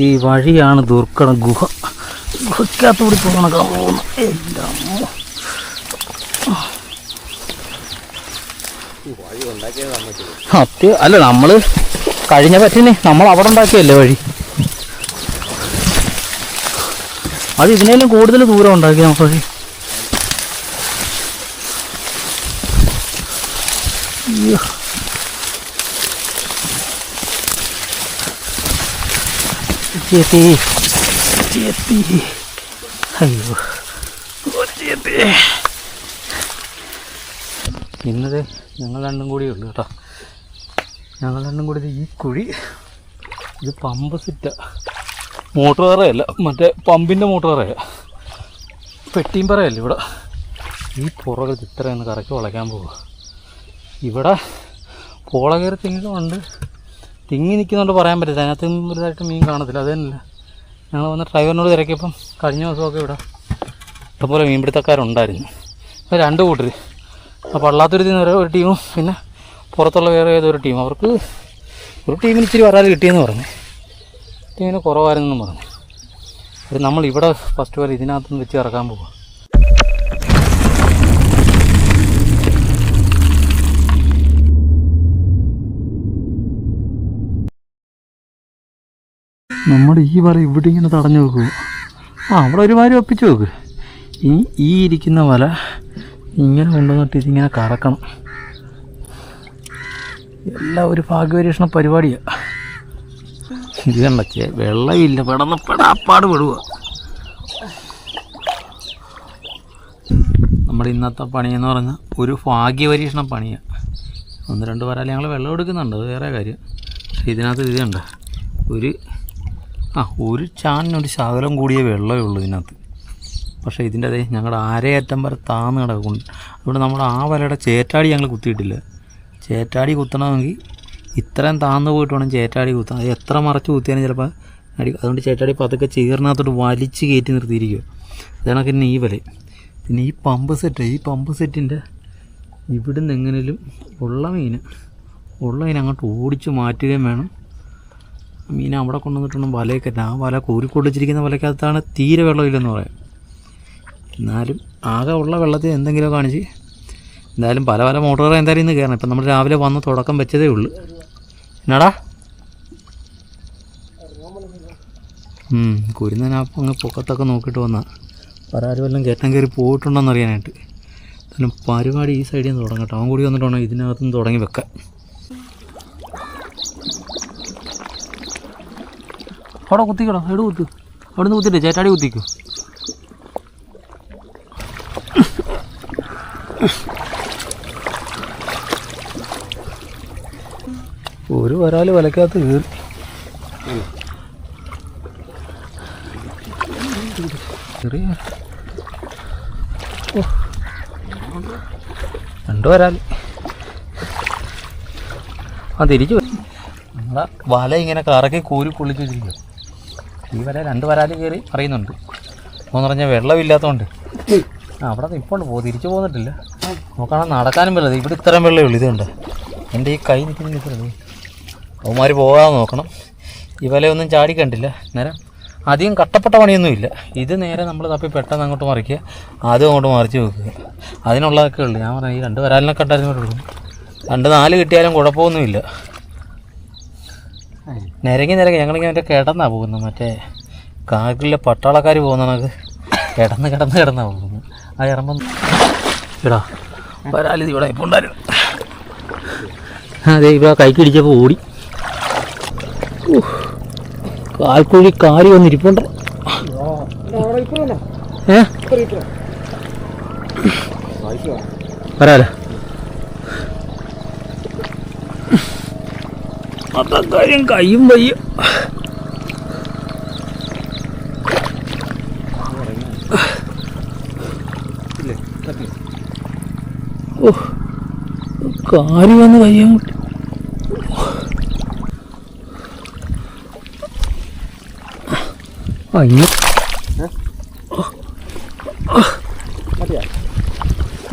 ഈ വഴിയാണ് ദുർഘടം. ഗുഹയ്ക്കകത്തൂടി പോകുന്ന എൻ്റെ അമ്മ. അല്ല, നമ്മൾ കഴിഞ്ഞ പറ്റിനെ നമ്മൾ അവിടെ ഉണ്ടാക്കിയല്ലേ വഴി. അത് ഇതിനേലും കൂടുതൽ ദൂരം ഉണ്ടാക്കി നമുക്ക് വഴി. അയ്യോ, അയ്യോ ഇന്നത് ഞങ്ങൾ രണ്ടും കൂടിയേ ഉള്ളൂ കേട്ടോ. ഞങ്ങൾ രണ്ടും കൂടി ഈ കുഴി, ഇത് പമ്പ് സെറ്റാ, മോട്ടോർ പറയല്ല, മറ്റേ പമ്പിൻ്റെ മോട്ടോർ പറയ, പെട്ടിയും പറയല്ല. ഇവിടെ ഈ പുറകെ ഇത്രയൊന്ന് കറക്കി വളയ്ക്കാൻ പോവുക. ഇവിടെ പോള കയറി തിങ്ങിലുണ്ട്, തിങ്ങി നിൽക്കുന്നുണ്ട്, പറയാൻ പറ്റില്ല. അതിനകത്ത് വലുതായിട്ട് മീൻ കാണത്തില്ല. അത് തന്നെയല്ല, ഞങ്ങൾ വന്ന് ഡ്രൈവറിനോട് തിരക്കിയപ്പം കഴിഞ്ഞ ദിവസമൊക്കെ ഇവിടെ ഇഷ്ടംപോലെ മീൻപിടുത്തക്കാരുണ്ടായിരുന്നു. അത് രണ്ട് കൂട്ടർ, ആ പള്ളാത്തുരുത്തിൽ നിന്ന് ഒരു ടീമും പിന്നെ പുറത്തുള്ള വേറെ ഏതൊരു ടീം. അവർക്ക് ഒരു ടീമിന് ഇച്ചിരി വരാൽ കിട്ടിയെന്ന് പറഞ്ഞു, ടീമിന് കുറവായിരുന്നെന്നും പറഞ്ഞു. അത് നമ്മളിവിടെ ഫസ്റ്റ് വരെ ഇതിനകത്തുനിന്ന് വെച്ച് ഇറക്കാൻ പോകുക. നമ്മുടെ ഈ വല ഇവിടെ ഇങ്ങനെ തടഞ്ഞു വെക്കുക. അവിടെ ഒരു വാരം ഒപ്പിച്ച് വെക്ക്. ഈ ഇരിക്കുന്ന വല ഇങ്ങനെ കൊണ്ടുവന്നിട്ട് ഇതിങ്ങനെ കറക്കണം. എല്ലാം ഒരു ഭാഗ്യപരീക്ഷണ പരിപാടിയാണ്. ഇത് കണ്ടൊക്കെ വെള്ളമില്ല, പെടാപ്പാട് പെടുക. നമ്മുടെ ഇന്നത്തെ പണിയെന്ന് പറഞ്ഞാൽ ഒരു ഭാഗ്യപരീക്ഷണ പണിയാണ്. 1-2 വരാൽ ഞങ്ങൾ വെള്ളം എടുക്കുന്നുണ്ട്, അത് വേറെ കാര്യം. പക്ഷേ ഇതിനകത്ത് ഇത് കണ്ട ഒരു ചാണിനൊരു ശകലം കൂടിയ വെള്ളമേ ഉള്ളൂ ഇതിനകത്ത്. പക്ഷേ ഇതിൻ്റെ അതേ ഞങ്ങളുടെ അരയറ്റം വരെ താന്ന് കിടക്കുന്നുണ്ട്. അതുകൊണ്ട് നമ്മുടെ ആ വലയുടെ ചേറ്റാടി ഞങ്ങൾ കുത്തിയിട്ടില്ല. ചേറ്റാടി കുത്തണമെങ്കിൽ ഇത്രയും താന്ന് പോയിട്ട് വേണം ചേറ്റാടി കുത്താൻ. അത് എത്ര മറച്ച് കുത്തിയാലും ചിലപ്പോൾ അതുകൊണ്ട് ചേറ്റാടി പതുക്കെ ചേറിനകത്തോട്ട് വലിച്ച് കയറ്റി നിർത്തിയിരിക്കുക. അതാണ് പിന്നെ ഈ വല. പിന്നെ ഈ പമ്പ് സെറ്റിൻ്റെ ഇവിടുന്ന് എങ്ങനെയും ഉള്ള മീൻ അങ്ങോട്ട് ഓടിച്ച് മാറ്റുകയും വേണം. മീൻ അവിടെ കൊണ്ടുവന്നിട്ടൊന്നും വലയൊക്കെ, ആ വല കോരിക്കൊള്ളിച്ചിരിക്കുന്ന വലക്കകത്താണ് തീരെ വെള്ളമില്ലെന്ന് പറയാം. എന്നാലും ആകെ ഉള്ള വെള്ളത്തിൽ എന്തെങ്കിലും കാണിച്ച് എന്തായാലും പല മോട്ടോറുകൾ എന്തായാലും ഇന്ന് കയറണം. ഇപ്പം നമ്മൾ രാവിലെ വന്ന് തുടക്കം വെച്ചതേ ഉള്ളൂ. എന്നാടാ കുരുന്നതിനപ്പം അങ്ങ് പൊക്കത്തൊക്കെ നോക്കിയിട്ട് വന്നാൽ പരാരും വല്ലതും കയറ്റം കയറി പോയിട്ടുണ്ടോയെന്ന് അറിയാനായിട്ട്. എന്തായാലും പരിപാടി ഈ സൈഡിൽ നിന്ന് തുടങ്ങട്ടെ. അവൻ കൂടി വന്നിട്ട് വേണം ഇതിനകത്തുനിന്ന് തുടങ്ങി വെക്കാൻ. അവിടെ കുത്തിക്കടോ, എവിടെ കുത്തു, അവിടെ നിന്ന് കുത്തിട്ട് ചേട്ടാടി കുത്തിക്കോ. ഒരു വരാൽ വലക്കകത്ത് കയറി. ചെറിയ 2 വരാൽ തിരിച്ചു. നമ്മളെ വല ഇങ്ങനെ കറക്കി കോരി പൊള്ളിച്ച് വെച്ചിരിക്കുക. ഈ വല 2 വരാൽ കയറി അറിയുന്നുണ്ട്. എന്ന് പറഞ്ഞാൽ വെള്ളമില്ലാത്തതുകൊണ്ട് അവിടെ ഇപ്പോൾ തിരിച്ചു പോന്നിട്ടില്ല. നോക്കണം, നടക്കാനും വെള്ളം. ഇവിടെ ഇത്രയും വെള്ളമേ ഉള്ളൂ. ഇതുണ്ട് എൻ്റെ ഈ കൈ നിൽക്കുന്ന അവന്മാർ പോകാതെ നോക്കണം. ഈ വലയൊന്നും ചാടി കണ്ടില്ല. നേരം അധികം കട്ടപ്പെട്ട പണിയൊന്നുമില്ല. ഇത് നേരെ നമ്മൾ തപ്പി പെട്ടെന്ന് അങ്ങോട്ട് മറിക്കുക, അതും അങ്ങോട്ട് മറിച്ച് വെക്കുക, അതിനുള്ളതൊക്കെ ഉള്ളു. ഞാൻ പറഞ്ഞു ഈ 2 വരാലിനൊക്കെ ഉണ്ടായിരുന്നു. 2-4 കിട്ടിയാലും കുഴപ്പമൊന്നുമില്ല. നിരങ്ങി ഞങ്ങളിങ്ങനെ മറ്റേ കിടന്നാണ് പോകുന്നത്. മറ്റേ കാട്ടിലെ പട്ടാളക്കാർ പോകുന്ന കണക്ക് കിടന്നാണ് പോകുന്നത്. ആ ഇറമ്പം ഇടാ വരാലിത് ഇവിടെ ഇപ്പോൾ ഉണ്ടായിരുന്നു. അതെ ഇവിടെ കൈക്കിടിച്ചപ്പോൾ ഓടി. കാൽക്കുഴി കാരി വന്നിരിപ്പുണ്ട്. വരാല അത്തക്കാര്യം കയ്യും വയ്യ. ഓ കാരി വന്ന് കയ്യാൻ മുട്ടി.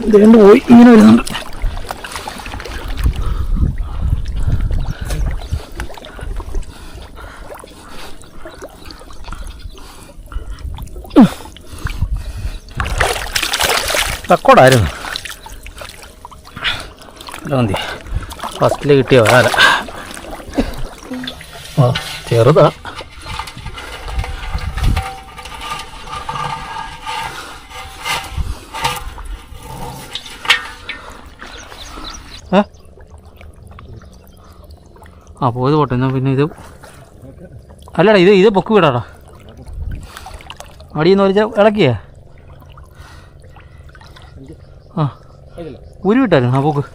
ഇതേണ്ട പോയി ഇങ്ങനെ വരുന്നുണ്ട്. റെക്കോർഡായിരുന്നു. മതി ഫസ്റ്റിൽ കിട്ടിയ വരാല. ചെറുതാ. പോയത് പോട്ടെ. എന്നാൽ പിന്നെ ഇത് അല്ലടാ, ഇത് പൊക്ക് വിടാടാ. അടിയെന്ന് വലിച്ച ഇളക്കിയേ ഉരുവിട്ടായിരുന്നു. പോക്ക്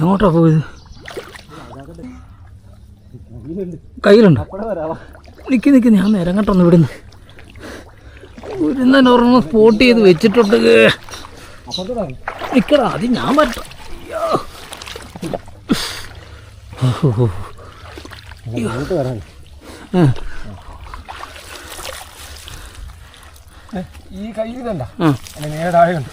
എങ്ങോട്ടാ പോയത്? കയ്യിലുണ്ടോ? നിൽക്കി ഞാൻ നേരം കണ്ടൊന്ന് ഇവിടുന്ന് ഒരു ഒരെണ്ണം സ്പോട്ട് ചെയ്ത് വെച്ചിട്ടുണ്ട്. നിൽക്കടാ, അത് ഞാൻ പറ്റും. ഈ കയ്യിലുണ്ട നേരെ താഴെയുണ്ട്.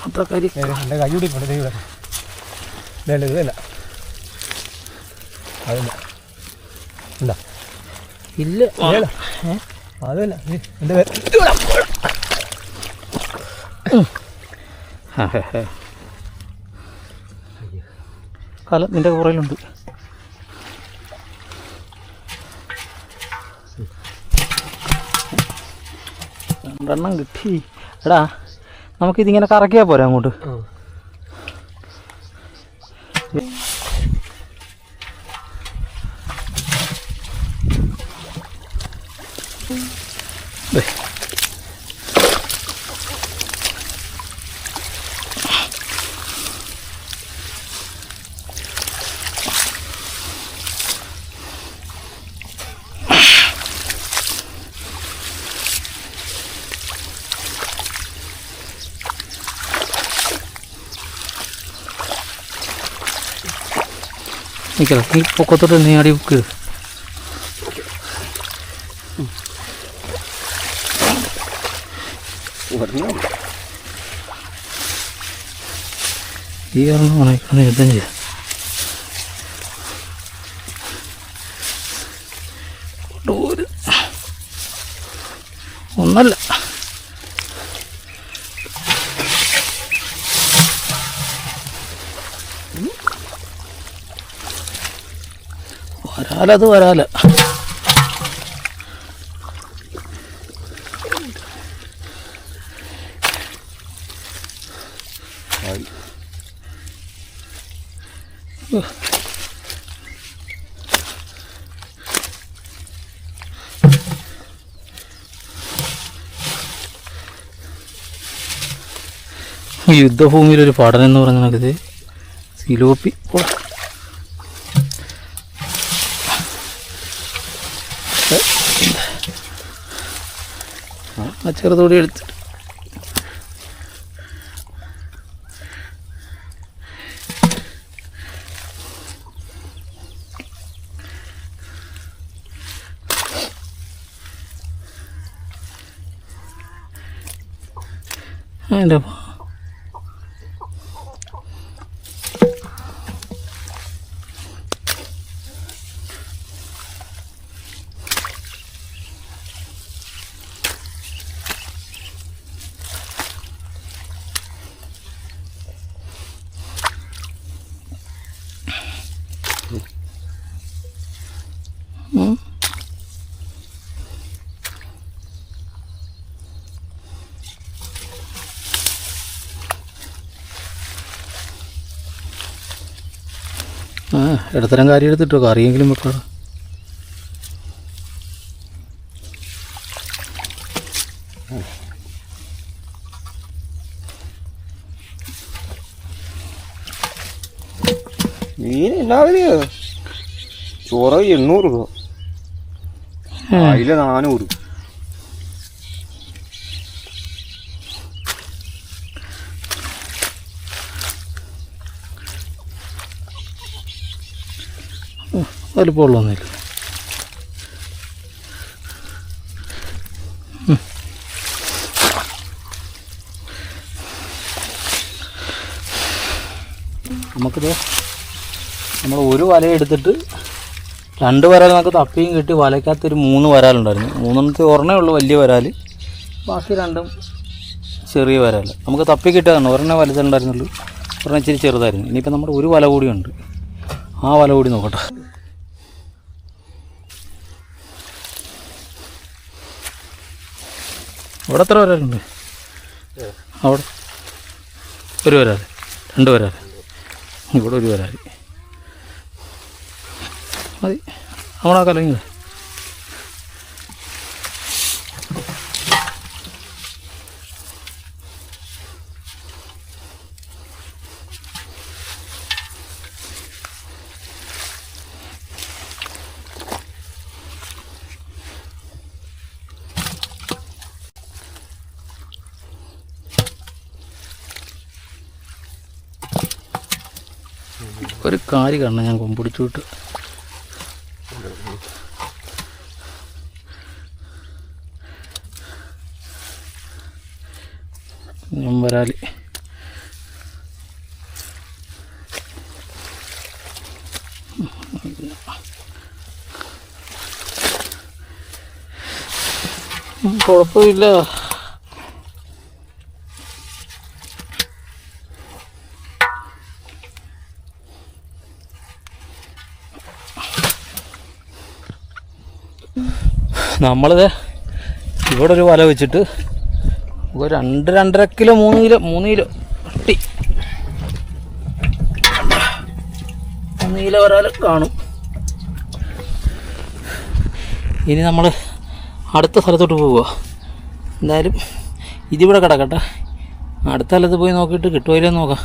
അത്ര കാര്യം എൻ്റെ കൈയൂടി കൊണ്ട് ദൈവം ഇതല്ല അതല്ല എന്താ ഇല്ല അതല്ല എൻ്റെ കാലം നിൻ്റെ പുറയിലുണ്ട്. രണ്ടെണ്ണം കിട്ടി. എടാ നമുക്കിതിങ്ങനെ കറക്കിയാൽ പോരാ അങ്ങോട്ട്. നിൽക്കല, നീ പൊക്കത്തോട്ട് നീ അടി ബുക്ക്. ഈ ഉണക്കാണ് യുദ്ധം ചെയ്ത ഒന്നല്ല. വരാലത് വരാല. യുദ്ധഭൂമിയിലൊരു പഠനം എന്ന് പറഞ്ഞ കണക്കിത് സിലോപ്പി ആ ചെറുതോടി എടുത്തിട്ട് അതിൻ്റെ ഇടത്തരം കാര്യം എടുത്തിട്ടോ കറിയെങ്കിലും വെക്കാം. മീൻ എന്നാവിന് ചോറ് 800 രൂപ, അതിൽ 400. വലിപ്പമുള്ളൊന്നുമില്ല. നമുക്കിത് നമ്മൾ ഒരു വല എടുത്തിട്ട് 2 വരാൽ നമുക്ക് തപ്പിയും കിട്ടി. വലയ്ക്കകത്തൊരു 3 വരാലുണ്ടായിരുന്നു. 3 ഒരെണ്ണേ ഉള്ളൂ വലിയ വരാൽ, ബാക്കി 2 ചെറിയ വരാൽ. നമുക്ക് തപ്പി കിട്ടിയതാണ്. ഒരെണ്ണേ വലുതുണ്ടായിരുന്നുള്ളൂ, ഒരെണ്ണം ഇച്ചിരി ചെറുതായിരുന്നു. ഇനിയിപ്പോൾ നമ്മുടെ ഒരു വല കൂടിയുണ്ട്, ആ വല കൂടി നോക്കട്ടെ. അവിടെ എത്ര വരാലുണ്ട്? അവിടെ ഒരു വരാൽ, 2 വരാൽ, ഇവിടെ ഒരു വരാൽ മതി. അവിടെ കലങ്ങി ഒരു കാര്യം കാണണം. ഞാൻ കൊമ്പിടിച്ചു വിട്ട് ഞാൻ വരാൽ കുഴപ്പമില്ല. നമ്മളിത് ഇവിടെ ഒരു വല വെച്ചിട്ട് ഒരു 2-2.5 കിലോ 3 കിലോ കട്ടി 3 കിലോ വരാൽ കാണും. ഇനി നമ്മൾ അടുത്ത സ്ഥലത്തോട്ട് പോവുക. എന്തായാലും ഇതിവിടെ കിടക്കട്ടെ, അടുത്ത സ്ഥലത്ത് പോയി നോക്കിയിട്ട് കിട്ടുമല്ലോ നോക്കാം.